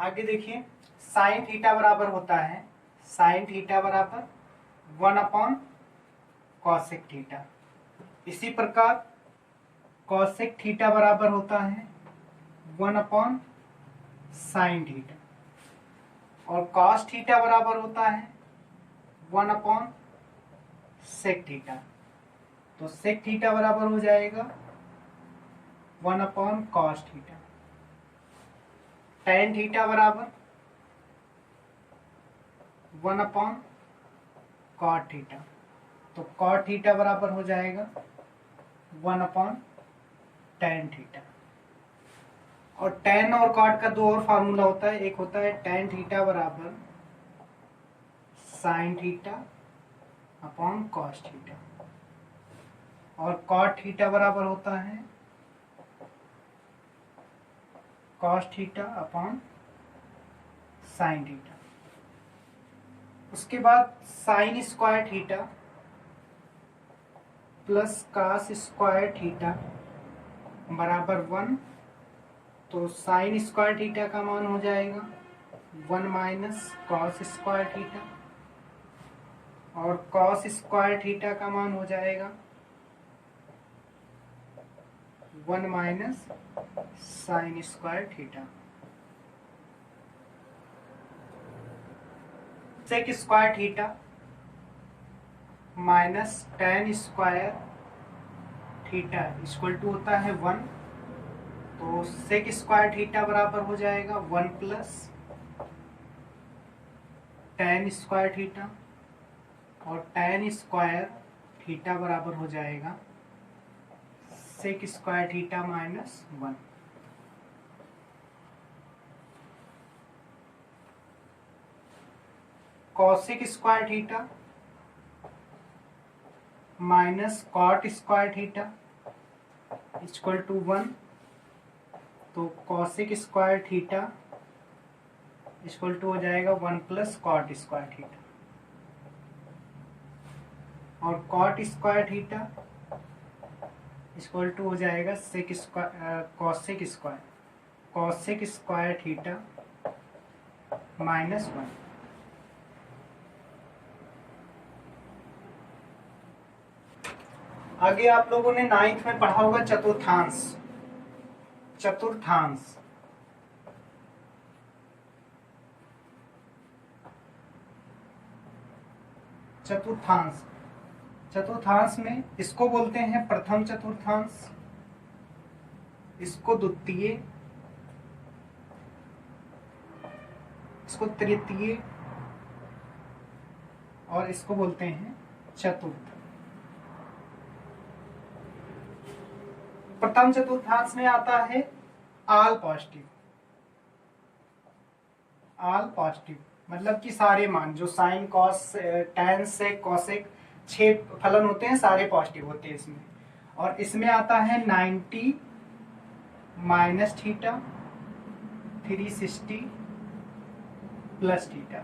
आगे देखिए, sine theta बराबर होता है, साइन थीटा बराबर 1/कॉसेक थीटा। इसी प्रकार कॉसेक थीटा बराबर होता है 1/साइन थीटा, और कॉस थीटा बराबर होता है 1/सेक थीटा। तो सेक थीटा बराबर हो जाएगा 1/कॉस थीटा। टेन थीटा बराबर 1/कॉट थीटा। तो कॉट थीटा बराबर हो जाएगा 1/टेन थीटा। और टेन और कॉट का दो और फार्मूला होता है, एक होता है टेन थीटा बराबर sine theta upon cos theta, और कॉट थीटा बराबर होता है cos theta upon sine theta. उसके बाद sign square theta plus cos square theta बराबर 1। तो साइन स्क्वायर थीटा का मान हो जाएगा 1 माइनस कॉस स्क्वायर थीटा, और कॉस स्क्वायर थीटा का मान हो जाएगा 1 minus sine square theta. Sec square theta minus tan square theta equal to होता है 1। तो सेक स्क्वायर थीटा बराबर हो जाएगा 1 प्लस टेन स्क्वायर थीटा, और टेन स्क्वायर थीटा बराबर हो जाएगा sec square theta minus 1। Cosec square theta minus cot square theta equal to 1। तो cosec square theta equal to हो जाएगा 1 प्लस कॉट स्क्वायर थीटा, और cot square theta equal to हो जाएगा sec square cosec square theta minus 1। आगे आप लोगों ने 9th में पढ़ा होगा चतुर्थांश। चतुर्थांश चतुर्थांश चतुर्थांश में इसको बोलते हैं प्रथम चतुर्थांश, इसको द्वितीय, इसको तृतीय, और इसको बोलते हैं चतुर्थ। प्रथम चतुर्थांश में आता है ऑल पॉजिटिव। ऑल पॉजिटिव मतलब कि सारे मान जो sine cos tan sec cosec 6 फलन होते हैं सारे पॉजिटिव होते हैं इसमें। और इसमें आता है 90 माइनस थीटा 360 प्लस थीटा।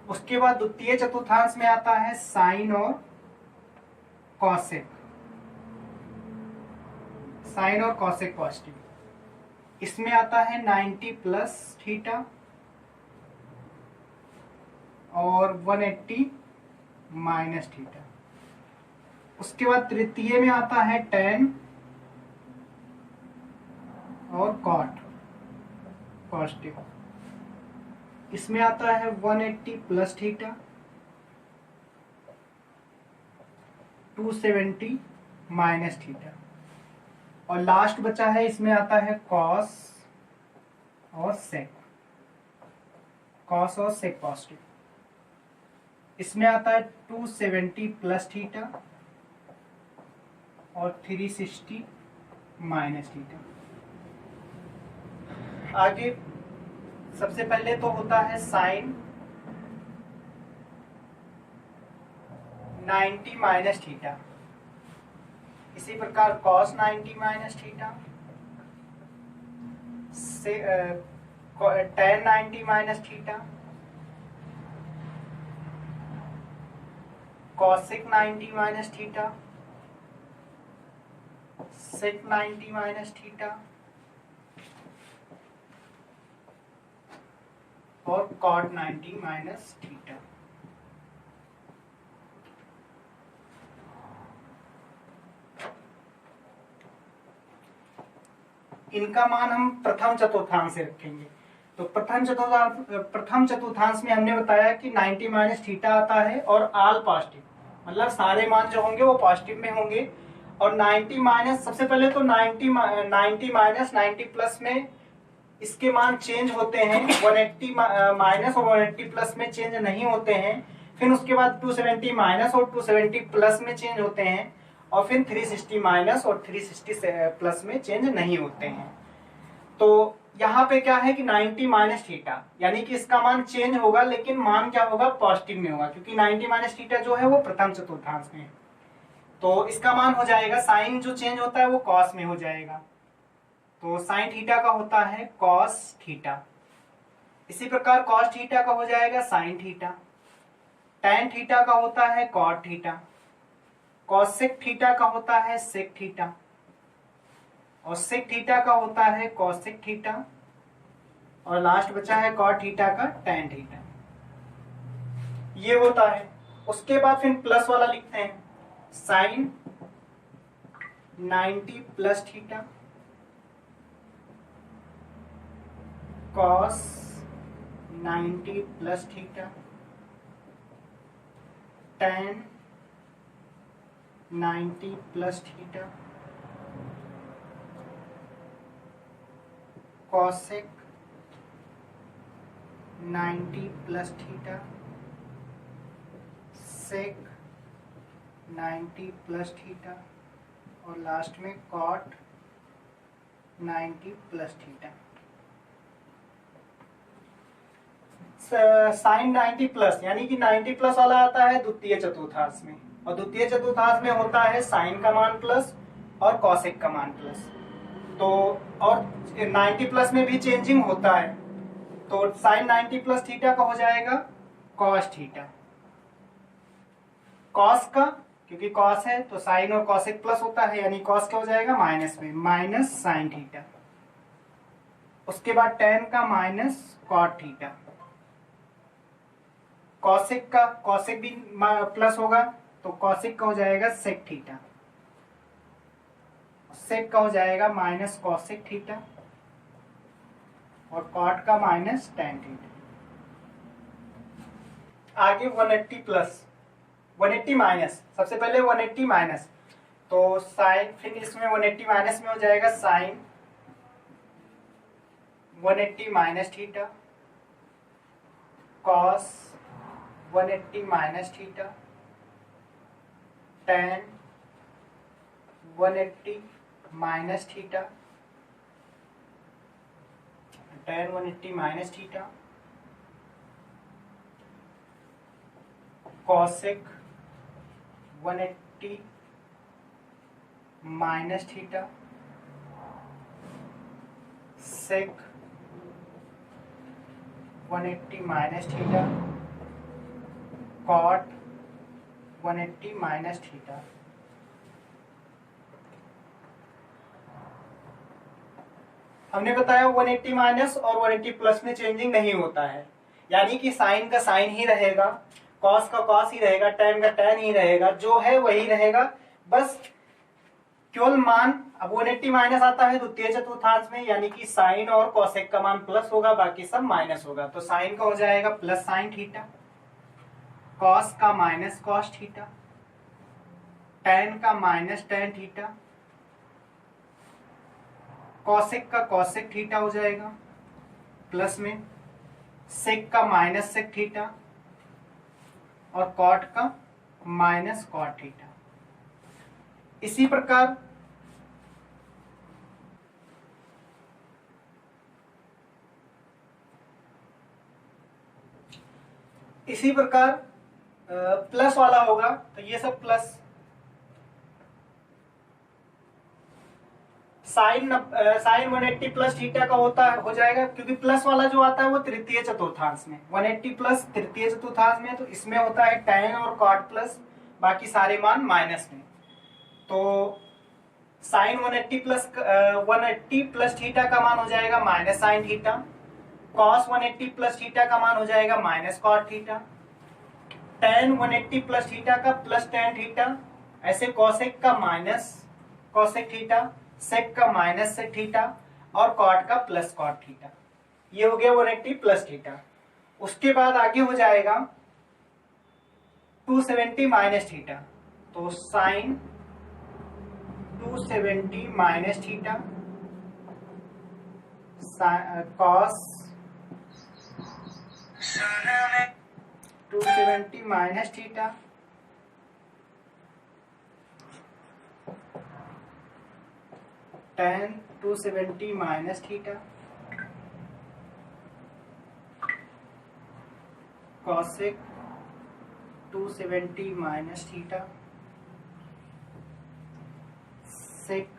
उसके बाद द्वितीय चतुर्थांश में आता है साइन और कॉसेक, साइन और कॉसेक पॉजिटिव। इसमें आता है 90 प्लस थीटा और 180 माइनस थीटा। उसके बाद तृतीय में आता है 10 और कॉट पॉजिटिव। इसमें आता है 180 प्लस थीटा 270 माइनस थीटा। और लास्ट बचा है इसमें आता है कॉस और सेक, कॉस और सेक पॉजिटिव। इसमें आता है 270 प्लस थीटा और 360 माइनस थीटा। आगे सबसे पहले तो होता है साइन 90 माइनस थीटा, इसी प्रकार cos 90 minus theta, tan 90 minus theta, cosec 90 minus theta, sec 90 minus theta, cot 90 minus theta. इनका मान हम प्रथम चतुर्थांश से रखेंगे। तो प्रथम चतुर्थांश में हमने बताया कि 90 माइनस थीटा आता है और आल पॉजिटिव, मतलब सारे मान जो होंगे वो पॉजिटिव में होंगे। और 90 माइनस, सबसे पहले तो 90 माइनस 90 प्लस में इसके मान चेंज होते हैं, 180 माइनस और 180 प्लस में चेंज नहीं होते हैं। फिर उसके बाद 270 माइनस और 270 प्लस में चेंज होते हैं, और फिर 360 माइनस और 360 प्लस में चेंज नहीं होते हैं। तो यहाँ पे क्या है कि 90 माइनस थीटा, यानी कि इसका मान चेंज होगा, लेकिन मान क्या होगा, पॉजिटिव में होगा, क्योंकि 90 माइनस थीटा जो है वो प्रथम चतुर्थांश में है। तो इसका मान हो जाएगा, साइन जो चेंज होता है वो कॉस में हो जाएगा। तो साइन थीटा का होता है कॉस थीटा। इसी प्रकार कॉस थीटा का हो जाएगा साइन थीटा। टैन थीटा का होता है कॉट थीटा। कॉसेक थीटा का होता है सेक थीटा। और सेक थीटा का होता है कॉसेक थीटा। और लास्ट बचा है कॉट थीटा का टैन थीटा। ये होता है। उसके बाद फिर प्लस वाला लिखते हैं, sine 90 plus theta, cos 90 plus theta, tan 90 plus theta, cosec 90 plus theta, sec 90 plus theta, और लास्ट में cot 90 plus theta. Sine 90 plus यानी कि 90 प्लस वाला आता है द्वितीय चतुर्थांश में, और द्वितीय चतुर्थांश में होता है साइन का मान प्लस और कॉसेक का मान प्लस। तो और 90 प्लस में भी चेंजिंग होता है, तो साइन 90 प्लस थीटा का हो जाएगा कॉस थीटा। कॉस का, क्योंकि कॉस है तो साइन और कॉसेक प्लस होता है, यानी कॉस क्या हो जाएगा माइनस में, माइनस साइन थीटा। उसके बाद टैन का माइनस कॉट थीटा। कॉसेक का, कॉसेक भी प्लस होगा तो कॉसेक का हो जाएगा सेक थीटा। सेक का हो जाएगा माइनस कॉसेक थीटा, और कॉट का माइनस टैन थीटा। आगे 180 प्लस, 180 माइनस, सबसे पहले 180 माइनस, तो साइन, फिर इसमें 180 माइनस में हो जाएगा sine 180 minus theta, cos 180 minus theta, tan 180 minus theta, tan 180 minus theta, cosec 180 minus theta, sec 180 minus theta, cot 180 minus theta. हमने बताया 180 माइनस और 180 प्लस में चेंजिंग नहीं होता है, यानी कि साइन का साइन ही रहेगा, कॉस का कॉस ही रहेगा, टैन का टैन ही रहेगा, जो है वही रहेगा, बस केवल मान। अब 180 माइनस आता है द्वितीय चतुर्थांश में, यानी कि साइन और कॉसेक का मान प्लस होगा, बाकी सब माइनस होगा। तो साइन का हो जाएगा प्लस साइन थीटा, कॉस का माइनस कॉस थीटा, टैन का माइनस टैन थीटा, कॉसेक का कॉसेक थीटा हो जाएगा प्लस में, सेक का माइनस सेक थीटा, और कॉट का माइनस कॉट थीटा। इसी प्रकार प्लस वाला होगा, तो ये सब प्लस। साइन 180 प्लस थीटा का हो जाएगा, क्योंकि प्लस वाला जो आता है वो तृतीय चतुर्थांश में, 180 प्लस तृतीय चतुर्थांस में, तो इसमें होता है टैन और कॉट प्लस, बाकी सारे मान माइनस में। तो साइन 180 प्लस थीटा का मान हो जाएगा minus sine theta, cos 180 plus theta का मान हो जाएगा minus cot theta, tan 180 plus theta का प्लस टेन थीटा, ऐसे कॉसेक का माइनस कॉसेक थीटा, सेक का माइनस सेक थीटा और कॉट का प्लस कॉट थीटा। ये हो गया 180 प्लस थीटा। उसके बाद आगे हो जाएगा 270 माइनस थीटा, तो sine 270 minus theta, cos 270 minus theta, tan 270 minus theta, cosec 270 minus theta, sec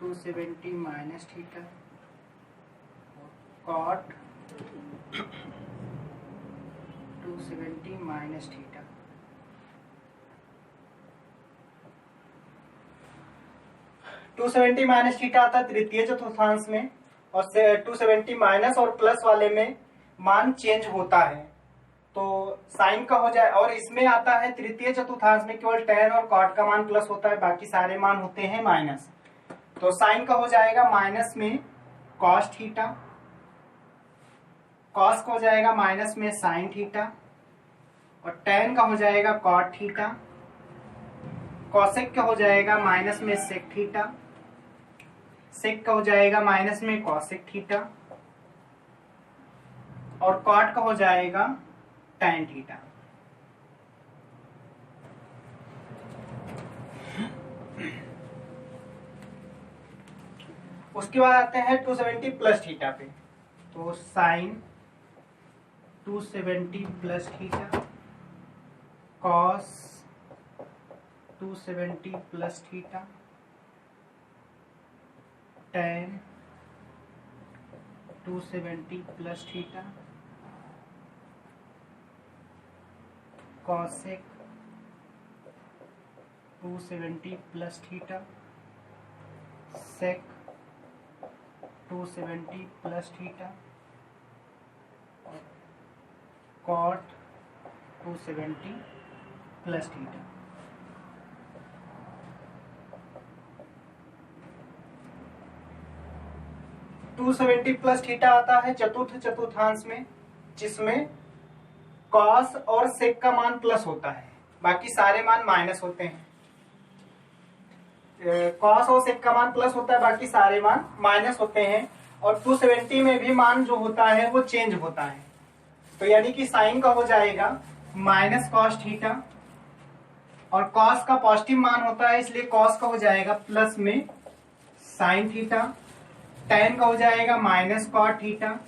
270 minus theta, cot 270 minus theta. To 270 minus theta आता है तृतीय चतुर्थांश में, और 270 माइनस और प्लस वाले में मान चेंज होता है, तो साइन का हो जाए। और इसमें आता है तृतीय चतुर्थांश में केवल टेन और कॉट का मान प्लस होता है, बाकी सारे मान होते हैं माइनस। तो साइन का हो जाएगा माइनस में कॉस थीटा, कॉस का हो जाएगा माइनस में साइन थीटा, और टेन का हो जाएगा कॉट थीटा, कॉसेक का हो जाएगा माइनस में सेक थीटा, सेक का हो जाएगा माइनस में कॉसेक थीटा, और कॉट का हो जाएगा tan थीटा। उसके बाद आते हैं 270 प्लस थीटा पे, तो sine 270 plus theta, cos 270 plus theta, tan 270 plus theta, cosec 270 plus theta, sec 270 plus theta, cot 270 plus theta. To 270 plus theta आता है चतुर्थ चतुर्थांश में, जिसमें कॉस और सेक का मान प्लस होता है, बाकी सारे मान माइनस होते हैं। कॉस और सेक का मान प्लस होता है, बाकी सारे मान माइनस होते हैं। और 270 में भी मान जो होता है वो चेंज होता है, तो यानी कि साइन का हो जाएगा माइनस कॉस थीटा, और कॉस का पॉजिटिव मान होता है इसलिए कॉस का हो जाएगा प्लस में साइन थीटा, टेन का हो जाएगा माइनस कॉट थीटा,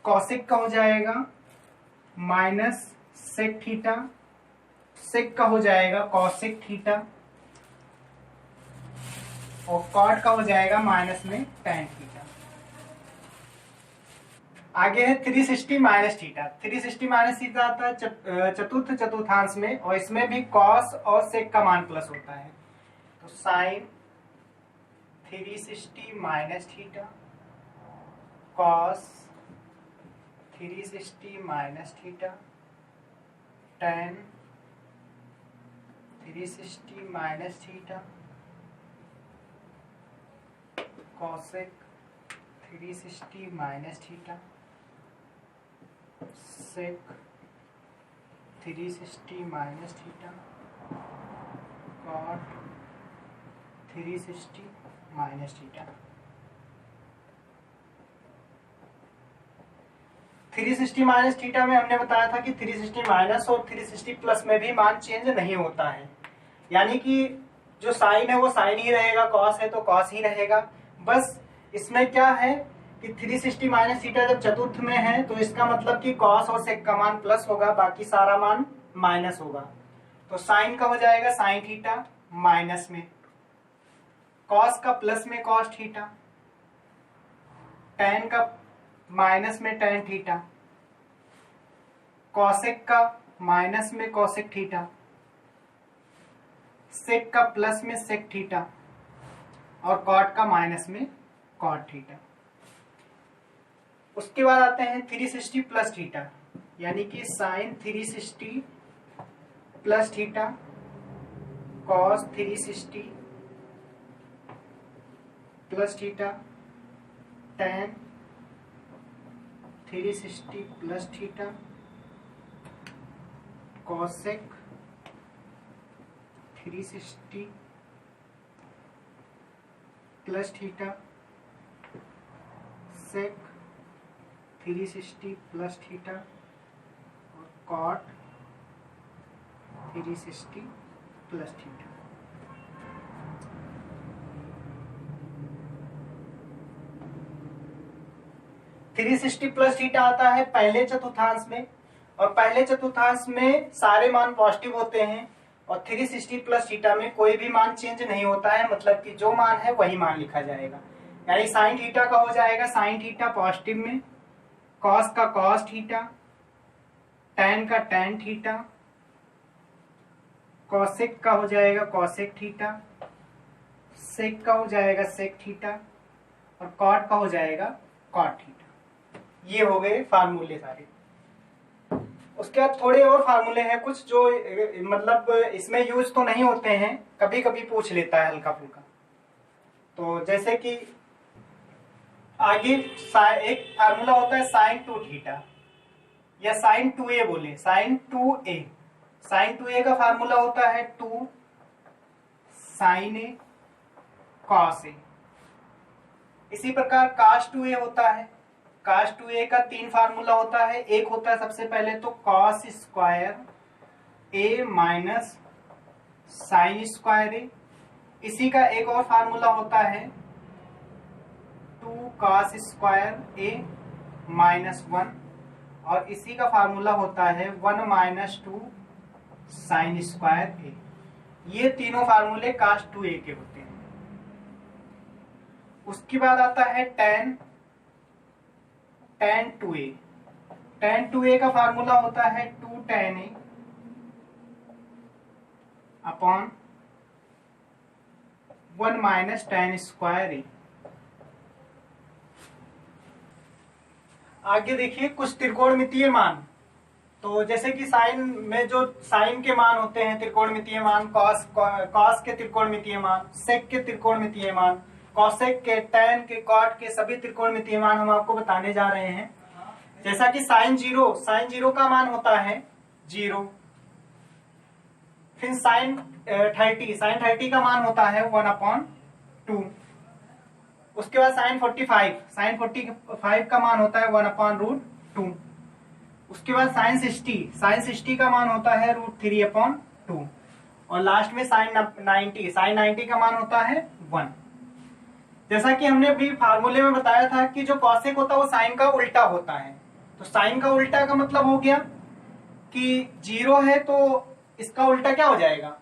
कॉसेक का हो जाएगा माइनस सेक थीटा, सेक का हो जाएगा कॉसेक थीटा, और कॉट का हो जाएगा माइनस में टेन थीटा। आगे है 360 माइनस थीटा। 360 माइनस थीटा आता है चतुर्थ चतुर्थांश में, और इसमें भी कॉस और सेक का मान प्लस होता है, तो sine 360 minus theta, cos 360 minus theta, tan 360 minus theta, cosec 360 minus theta, sec 360 minus theta, cot 360 minus theta. 360 minus theta में हमने बताया था कि 360 माइनस और 360 प्लस में भी मान चेंज नहीं होता है, यानी कि जो साइन है वो साइन ही रहेगा, कॉस है तो कॉस ही रहेगा। बस इसमें क्या है कि 360 माइनस थीटा जब चतुर्थ में है तो इसका मतलब कि कॉस और सेक का मान प्लस होगा, बाकी सारा मान माइनस होगा। तो साइन का हो जाएगा साइन थीटा माइनस में, कॉस का प्लस में कॉस थीटा, टेन का माइनस में टेन थीटा, कॉसेक का माइनस में कॉसेक थीटा, सेक का प्लस में सेक थीटा, और कॉट का माइनस में कॉट थीटा। उसके बाद आते हैं 360 प्लस थीटा, यानी कि sine 360 plus theta cos 360 plus theta tan 360 plus theta cosec 360 plus theta sec 360 plus theta और cot 360 plus theta. Three 360 plus theta आता है पहले चतुर्थांश में, और पहले चतुर्थांश में सारे मान पॉजिटिव होते हैं, और 360 प्लस थीटा में कोई भी मान चेंज नहीं होता है, मतलब कि जो मान है वही मान लिखा जाएगा। यानी साइन थीटा का हो जाएगा साइन थीटा पॉजिटिव में, कॉस का कॉस थीटा, टैन का टैन थीटा, कॉसेक का हो जाएगा कॉसेक थीटा, सेक का हो जाएगा सेक थीटा, और कॉट का हो जाएगा कॉट थीटा। ये हो गए फार्मूले सारे। उसके बाद थोड़े और फार्मूले हैं कुछ जो मतलब इसमें यूज तो नहीं होते हैं, कभी कभी पूछ लेता है हल्का फुल्का। तो जैसे कि आगे एक फार्मूला होता है साइन 2 थीटा, या साइन 2a बोले, साइन 2a, साइन 2a का फार्मूला होता है 2 साइन a कॉस a। इसी प्रकार काश 2a होता है, काश 2a का 3 फार्मूला होता है। एक होता है सबसे पहले तो cos square a minus sine square a। इसी का एक और फार्मूला होता है 2 कॉस स्क्वायर a माइनस 1, और इसी का फार्मूला होता है 1 माइनस 2 साइन स्क्वायर a। ये तीनों फार्मूले काश 2a के होते हैं। उसके बाद आता है tan 2a। tan 2a का फार्मूला होता है 2 tan a upon 1 minus tan square a। आगे देखिए कुछ त्रिकोणमितीय मान। तो जैसे कि साइन में जो साइन के मान होते हैं त्रिकोणमितीय मान, कॉस के त्रिकोणमितीय मान, सेक के त्रिकोणमितीय मान, कॉसेक के, टैन के, कॉट के, सभी त्रिकोणमितीय मान हम आपको बताने जा रहे हैं। जैसा कि साइन जीरो का मान होता है 0। फिर साइन 30 का मान होता है 1/2। उसके बाद साइन 45 का मान होता है 1/√2। उसके बाद साइन 60 का मान होता है √3/2। और लास्ट में साइन 90 का मान होता है 1। जैसा कि हमने अभी फार्मूले में बताया था कि जो कॉसेक होता है वो साइन का उल्टा होता है। तो साइन का उल्टा का मतलब हो गया कि 0 है तो इसका उल्टा क्या हो जाएगा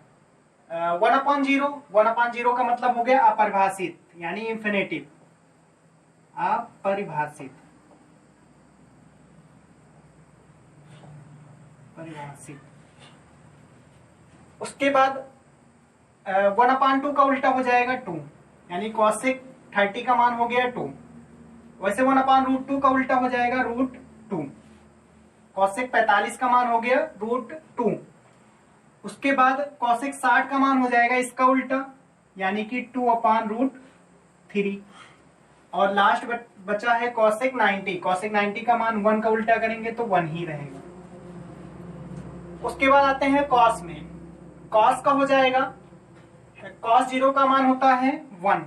1/0। 1/0 का मतलब हो गया अपरिभाषित, यानी इंफिनिटिव, अपरिभाषित। उसके बाद 1/2 का उल्टा हो जाएगा 2, यानी कॉसेक 30 का मान हो गया 2। वैसे 1/√2 का उल्टा हो जाएगा √2। कॉसेक 45 का मान हो गया √2। उसके बाद कॉसेक 60 का मान हो जाएगा इसका उल्टा, यानी कि 2/√3। और लास्ट बचा है कॉसेक 90। कॉसेक 90 का मान 1 का उल्टा करेंगे तो 1 ही रहेगा। उसके बाद आते हैं कॉस में। कॉस का हो जाएगा कॉस 0 का मान होता है 1,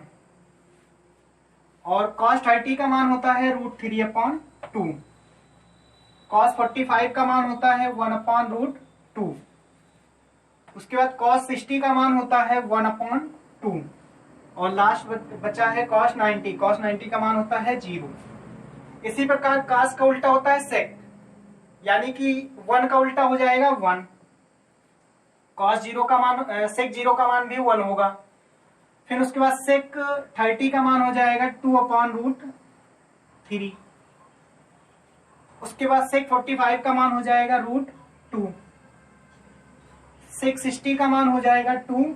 और कॉस 30 का मान होता है √3/2। कॉस 45 का मान होता है 1/√2। उसके बाद कॉस 60 का मान होता है 1/2। और लास्ट बचा है कॉस 90। कॉस 90 का मान होता है 0। इसी प्रकार कॉस का उल्टा होता है सेक, यानी कि 1 का उल्टा हो जाएगा 1। कॉस 0 का मान सेक 0 का मान भी 1 होगा। फिर उसके बाद सेक 30 का मान हो जाएगा 2/√3। उसके बाद सेक 45 का मान हो जाएगा √2। सेक 60 का मान हो जाएगा 2,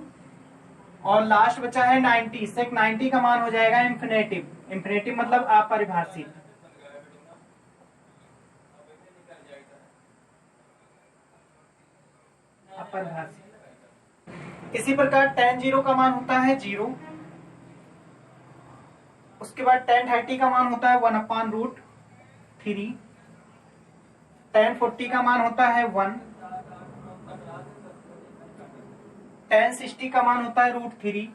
और लास्ट बचा है 90। सेक 90 का मान हो जाएगा इंफिनिटिव। इंफिनिटिव मतलब अपरिभाषित। इसी प्रकार tan 0 का मान होता है 0। उसके बाद tan 30 का मान होता है 1/√3। tan 40 का मान होता है 1। tan 60 का मान होता है √3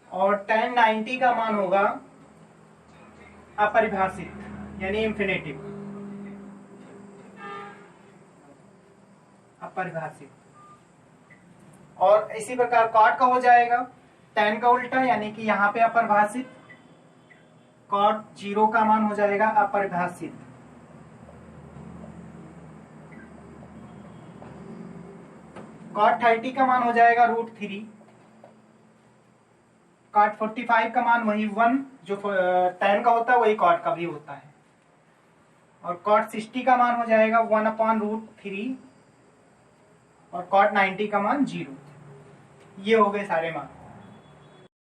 और tan 90 का मान होगा अपरिभाषित यानी इंफिनिटिव, अपरिभाषित। और इसी प्रकार cot का हो जाएगा tan का उल्टा यानी कि यहाँ पे अपरिभाषित, cot 0 का मान हो जाएगा अपरिभाषित। cot 30 का मान हो जाएगा √3। cot 45 का मान वही 1 जो tan का होता है वही cot का भी होता है। और cot 60 का मान हो जाएगा 1/√3 और cot 90 का मान 0। ये हो गए सारे मान।